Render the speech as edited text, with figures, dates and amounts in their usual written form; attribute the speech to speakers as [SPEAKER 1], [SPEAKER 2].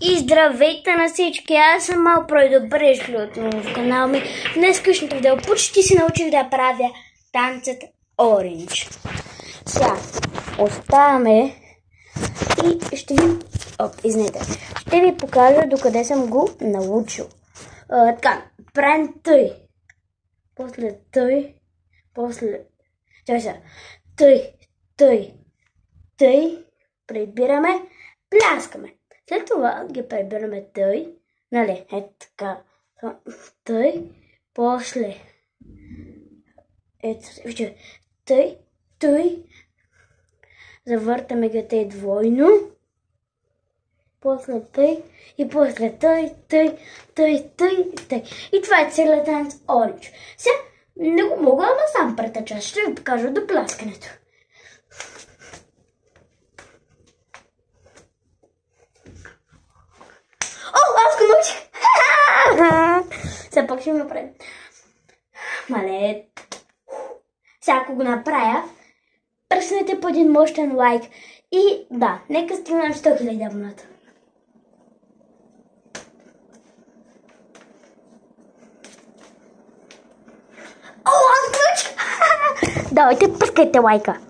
[SPEAKER 1] И здравейте на всички, аз съм Алпро и добре дошли отново в канала ми. В днескашното видео почти се научих да правя танцът Orange. Сега оставаме и ще ви покажа докъде съм го научил. Така, правим тъй, после тъй, после тъй, прибираме, пляскаме. След това ги прибираме тъй, нали, така, тъй, после, тъй, завъртаме ги тъй двойно, после тъй, и после тъй. И това е целият танц Orange. Сега не го мога, ама сам претъча, ще ви покажа до пляскането. Аз го научих! Сега пак ще го направим. Мале. Сега ако го направя, пръснете по един мощен лайк. И да, нека стигнем 100 000 абоната. Аз го научих! Давайте, пръскайте лайка.